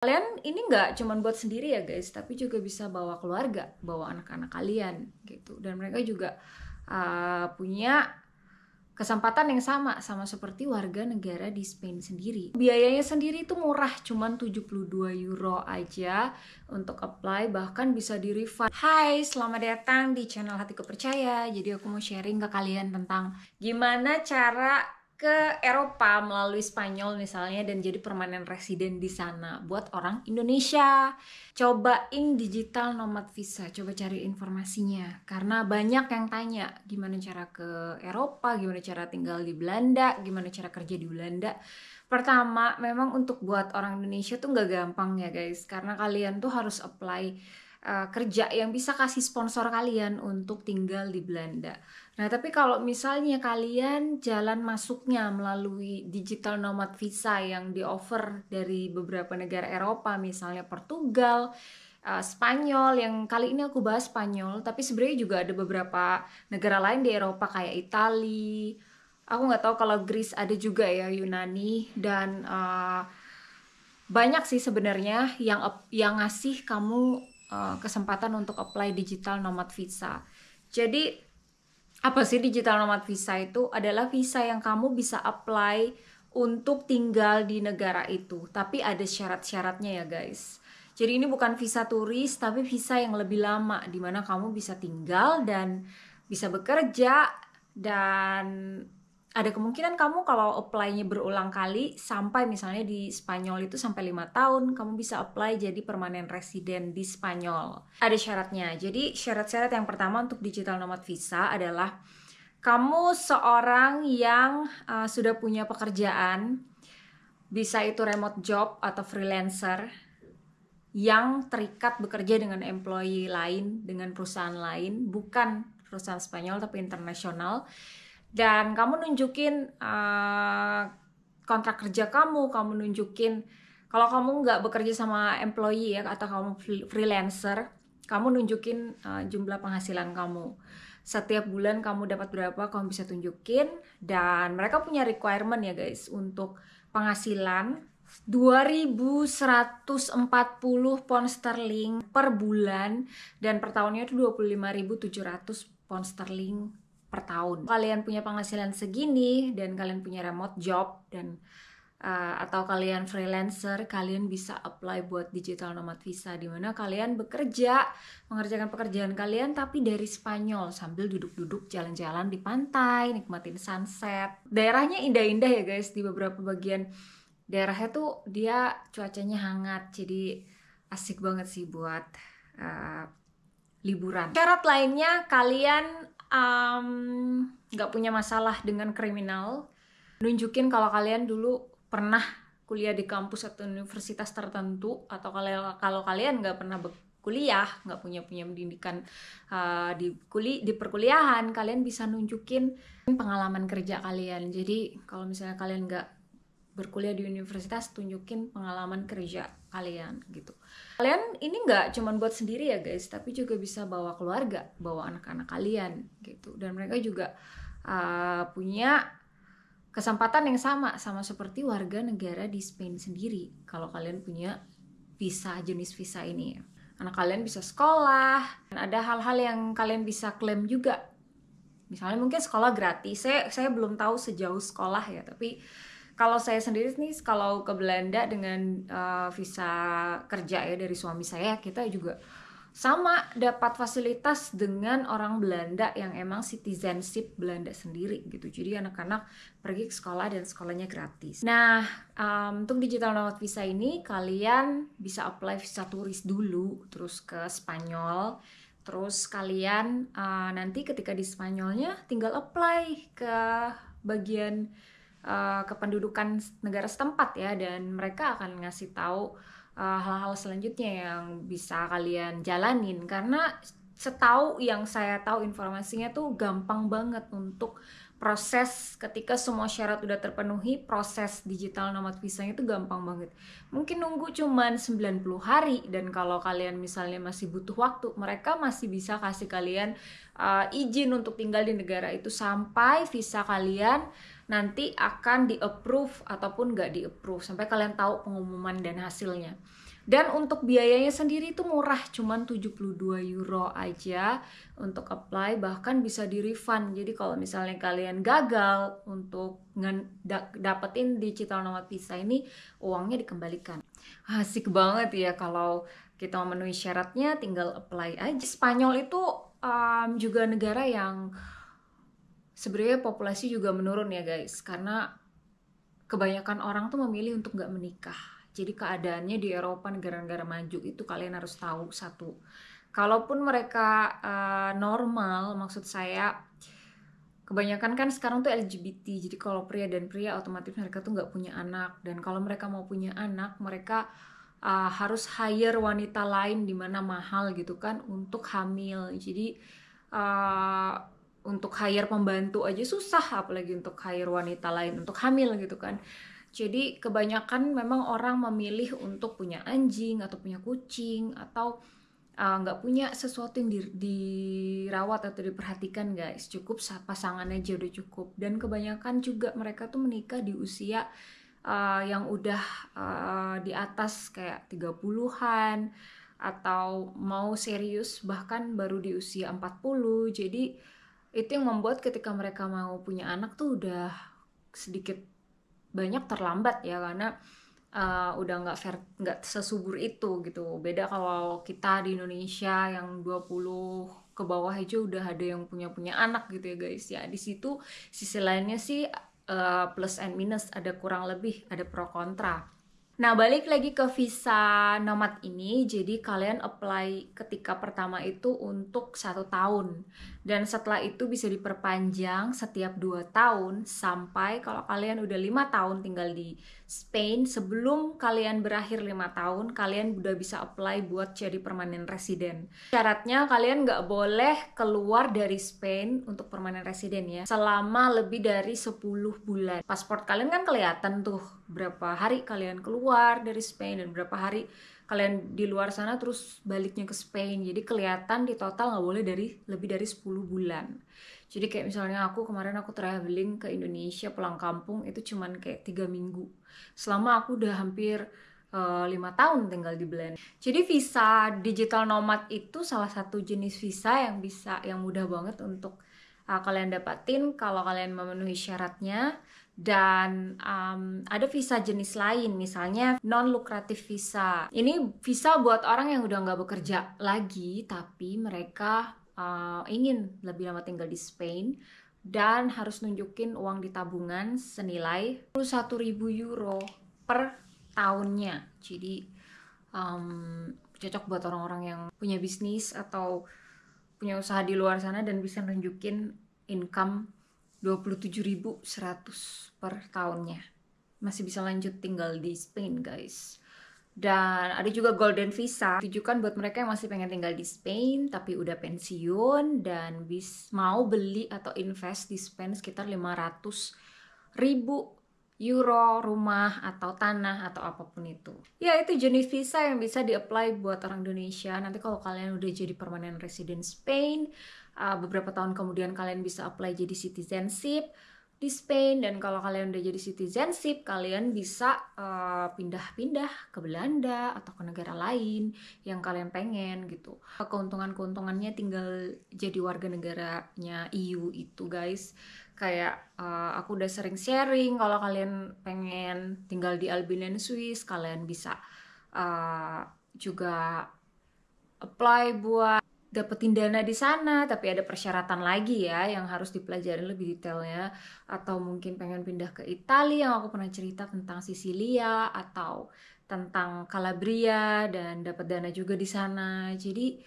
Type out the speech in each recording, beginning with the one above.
Kalian ini nggak cuman buat sendiri ya guys, tapi juga bisa bawa keluarga, bawa anak-anak kalian gitu. Dan mereka juga punya kesempatan yang sama seperti warga negara di Spain sendiri. Biayanya sendiri itu murah, cuman 72 euro aja untuk apply, bahkan bisa di refund. Hai, selamat datang di channel Hatiku Percaya. Jadi aku mau sharing ke kalian tentang gimana cara ke Eropa melalui Spanyol misalnya dan jadi permanen residen di sana buat orang Indonesia. Cobain digital nomad visa, coba cari informasinya karena banyak yang tanya gimana cara ke Eropa, gimana cara tinggal di Belanda, gimana cara kerja di Belanda. Pertama, memang untuk buat orang Indonesia tuh nggak gampang ya guys, karena kalian tuh harus apply kerja yang bisa kasih sponsor kalian untuk tinggal di Belanda. Nah, tapi kalau misalnya kalian jalan masuknya melalui digital nomad visa yang di-offer dari beberapa negara Eropa, misalnya Portugal, Spanyol, yang kali ini aku bahas Spanyol, tapi sebenarnya juga ada beberapa negara lain di Eropa kayak Italia. Aku nggak tahu kalau Greece ada juga ya, Yunani, dan banyak sih sebenarnya yang ngasih kamu kesempatan untuk apply digital nomad visa. Jadi apa sih digital nomad visa itu? Adalah visa yang kamu bisa apply untuk tinggal di negara itu. Tapi ada syarat-syaratnya ya guys. Jadi ini bukan visa turis, tapi visa yang lebih lama, di mana kamu bisa tinggal dan bisa bekerja, dan ada kemungkinan kamu kalau apply-nya berulang kali, sampai misalnya di Spanyol itu sampai 5 tahun, kamu bisa apply jadi permanen resident di Spanyol. Ada syaratnya. Jadi syarat-syarat yang pertama untuk digital nomad visa adalah kamu seorang yang sudah punya pekerjaan, bisa itu remote job atau freelancer, yang terikat bekerja dengan employee lain, dengan perusahaan lain, bukan perusahaan Spanyol tapi internasional. Dan kamu nunjukin kontrak kerja kamu nunjukin kalau kamu nggak bekerja sama employee ya, atau kamu freelancer, kamu nunjukin jumlah penghasilan kamu. Setiap bulan kamu dapat berapa, kamu bisa tunjukin. Dan mereka punya requirement ya guys, untuk penghasilan 2.140 pound sterling per bulan, dan per tahunnya itu 25.700 pound sterling per tahun. Kalian punya penghasilan segini dan kalian punya remote job dan atau kalian freelancer, kalian bisa apply buat digital nomad visa, di mana kalian bekerja, mengerjakan pekerjaan kalian tapi dari Spanyol sambil duduk-duduk jalan-jalan di pantai, nikmatin sunset. Daerahnya indah-indah ya guys, di beberapa bagian daerahnya tuh dia cuacanya hangat, jadi asik banget sih buat liburan. Syarat lainnya, kalian nggak punya masalah dengan kriminal. Nunjukin kalau kalian dulu pernah kuliah di kampus atau universitas tertentu, atau kalau kalian nggak pernah kuliah, nggak punya pendidikan di perkuliahan, kalian bisa nunjukin pengalaman kerja kalian. Jadi kalau misalnya kalian nggak berkuliah di universitas, tunjukin pengalaman kerja kalian gitu. Kalian ini nggak cuman buat sendiri ya guys, tapi juga bisa bawa keluarga, bawa anak-anak kalian gitu. Dan mereka juga punya kesempatan yang sama seperti warga negara di Spain sendiri. Kalau kalian punya jenis visa ini ya. Anak kalian bisa sekolah, dan ada hal-hal yang kalian bisa klaim juga. Misalnya mungkin sekolah gratis. Saya belum tahu sejauh sekolah ya, tapi kalau saya sendiri nih, kalau ke Belanda dengan visa kerja ya dari suami saya, kita juga sama dapat fasilitas dengan orang Belanda yang emang citizenship Belanda sendiri gitu. Jadi anak-anak pergi ke sekolah dan sekolahnya gratis. Nah, untuk digital nomad visa ini kalian bisa apply visa turis dulu, terus ke Spanyol. Terus kalian nanti ketika di Spanyolnya tinggal apply ke bagian kependudukan negara setempat ya, dan mereka akan ngasih tahu hal-hal selanjutnya yang bisa kalian jalanin. Karena setahu yang saya tahu informasinya tuh gampang banget untuk proses. Ketika semua syarat udah terpenuhi, proses digital nomad visanya itu gampang banget. Mungkin nunggu cuman 90 hari, dan kalau kalian misalnya masih butuh waktu, mereka masih bisa kasih kalian izin untuk tinggal di negara itu sampai visa kalian nanti akan di-approve ataupun nggak di-approve, sampai kalian tahu pengumuman dan hasilnya. Dan untuk biayanya sendiri itu murah, cuman 72 euro aja untuk apply, bahkan bisa di refund. Jadi kalau misalnya kalian gagal untuk dapetin digital nomad visa ini, uangnya dikembalikan. Asik banget ya kalau kita memenuhi syaratnya, tinggal apply aja. Spanyol itu juga negara yang sebenarnya populasi juga menurun ya guys, karena kebanyakan orang tuh memilih untuk nggak menikah. Jadi keadaannya di Eropa, negara-negara maju itu kalian harus tahu satu. Kalaupun mereka normal, maksud saya kebanyakan kan sekarang tuh LGBT. Jadi kalau pria dan pria otomatis mereka tuh nggak punya anak. Dan kalau mereka mau punya anak, mereka harus hire wanita lain di mana mahal gitu kan untuk hamil. Jadi untuk hire pembantu aja susah, apalagi untuk hire wanita lain untuk hamil gitu kan. Jadi kebanyakan memang orang memilih untuk punya anjing atau punya kucing atau nggak punya sesuatu yang dirawat atau diperhatikan guys. Cukup pasangan aja udah cukup. Dan kebanyakan juga mereka tuh menikah di usia yang udah di atas kayak 30-an atau mau serius bahkan baru di usia 40. Jadi itu yang membuat ketika mereka mau punya anak tuh udah sedikit banyak terlambat ya, karena udah nggak sesubur itu gitu. Beda kalau kita di Indonesia yang 20 ke bawah aja udah ada yang punya anak gitu ya guys. Ya di situ sisi lainnya sih plus and minus, ada kurang lebih, ada pro kontra. Nah, balik lagi ke visa nomad ini, jadi kalian apply ketika pertama itu untuk 1 tahun. Dan setelah itu bisa diperpanjang setiap 2 tahun, sampai kalau kalian udah 5 tahun tinggal di Spain, sebelum kalian berakhir 5 tahun, kalian udah bisa apply buat jadi permanent resident. Syaratnya kalian nggak boleh keluar dari Spain untuk permanent resident ya, selama lebih dari 10 bulan. Paspor kalian kan kelihatan tuh berapa hari kalian keluar dari Spain dan berapa hari kalian di luar sana terus baliknya ke Spain. Jadi kelihatan di total nggak boleh lebih dari 10 bulan. Jadi kayak misalnya kemarin aku traveling ke Indonesia pulang kampung itu cuman kayak 3 minggu. Selama aku udah hampir 5 tahun tinggal di Belanda. Jadi visa digital nomad itu salah satu jenis visa yang mudah banget untuk kalian dapatin kalau kalian memenuhi syaratnya. Dan ada visa jenis lain, misalnya non-lukratif visa. Ini visa buat orang yang udah nggak bekerja lagi, tapi mereka ingin lebih lama tinggal di Spain dan harus nunjukin uang di tabungan senilai 21.000 euro per tahunnya. Jadi cocok buat orang-orang yang punya bisnis atau punya usaha di luar sana dan bisa nunjukin income 27.100 per tahunnya. Masih bisa lanjut tinggal di Spain guys. Dan ada juga golden visa, ditujukan buat mereka yang masih pengen tinggal di Spain tapi udah pensiun dan mau beli atau invest di Spain sekitar 500.000 euro rumah atau tanah atau apapun itu. Ya itu jenis visa yang bisa di-apply buat orang Indonesia. Nanti kalau kalian udah jadi permanent resident Spain, beberapa tahun kemudian kalian bisa apply jadi citizenship di Spain. Dan kalau kalian udah jadi citizenship, kalian bisa pindah-pindah ke Belanda atau ke negara lain yang kalian pengen gitu. Keuntungannya tinggal jadi warga negaranya EU itu guys. Kayak aku udah sering sharing, kalau kalian pengen tinggal di Albion Swiss, kalian bisa juga apply buat dapetin dana di sana, tapi ada persyaratan lagi ya yang harus dipelajari lebih detailnya. Atau mungkin pengen pindah ke Italia, yang aku pernah cerita tentang Sisilia atau tentang Calabria dan dapat dana juga di sana. Jadi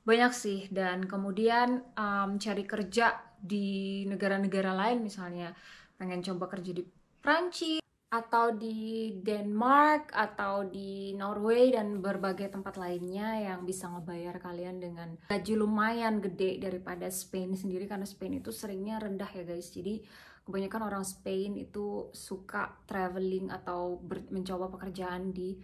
banyak sih. Dan kemudian cari kerja di negara-negara lain, misalnya pengen coba kerja di Prancis atau di Denmark atau di Norway dan berbagai tempat lainnya yang bisa ngebayar kalian dengan gaji lumayan gede daripada Spain sendiri, karena Spain itu seringnya rendah ya guys. Jadi kebanyakan orang Spain itu suka traveling atau mencoba pekerjaan di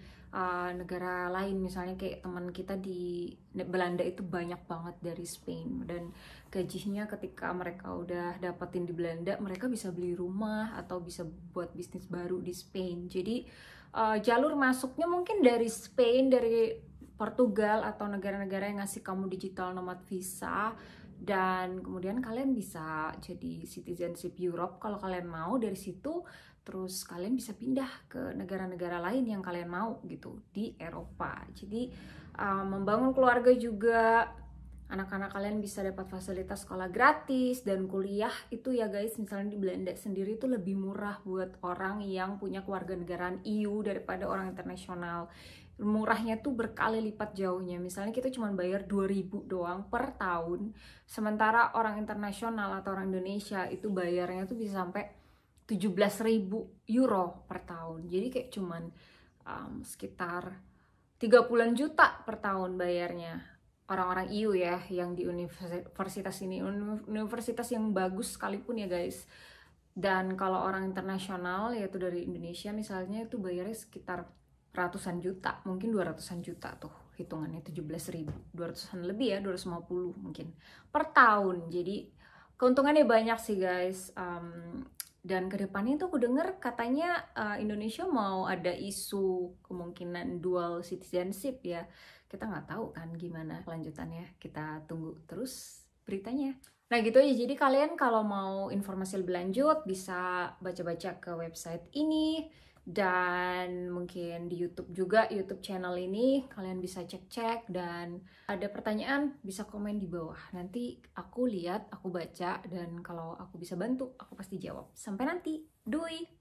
negara lain. Misalnya kayak teman kita di Belanda itu banyak banget dari Spain, dan gajinya ketika mereka udah dapetin di Belanda, mereka bisa beli rumah atau bisa buat bisnis baru di Spain. Jadi jalur masuknya mungkin dari Spain, dari Portugal atau negara-negara yang ngasih kamu digital nomad visa, dan kemudian kalian bisa jadi citizenship Europe kalau kalian mau dari situ. Terus kalian bisa pindah ke negara-negara lain yang kalian mau gitu di Eropa. Jadi membangun keluarga juga, anak-anak kalian bisa dapat fasilitas sekolah gratis dan kuliah itu ya guys. Misalnya di Belanda sendiri itu lebih murah buat orang yang punya kewarganegaraan EU daripada orang internasional. Murahnya tuh berkali lipat jauhnya. Misalnya kita cuma bayar 2.000 doang per tahun, sementara orang internasional atau orang Indonesia itu bayarnya tuh bisa sampai 17.000 euro per tahun. Jadi kayak cuman sekitar 30 juta per tahun bayarnya. Orang-orang EU ya, yang di universitas ini, universitas yang bagus sekalipun ya guys. Dan kalau orang internasional, yaitu dari Indonesia misalnya, itu bayarnya sekitar ratusan juta, mungkin 200-an juta tuh hitungannya, 17.000, 200-an lebih ya, 250 mungkin per tahun. Jadi keuntungannya banyak sih guys. Dan kedepannya tuh aku denger katanya Indonesia mau ada isu kemungkinan dual citizenship ya. Kita nggak tahu kan gimana kelanjutannya. Kita tunggu terus beritanya. Nah gitu aja, jadi kalian kalau mau informasi lebih lanjut bisa baca-baca ke website ini. Dan mungkin di YouTube juga, YouTube channel ini kalian bisa cek-cek, dan ada pertanyaan bisa komen di bawah. Nanti aku lihat, aku baca, dan kalau aku bisa bantu, aku pasti jawab. Sampai nanti, doi!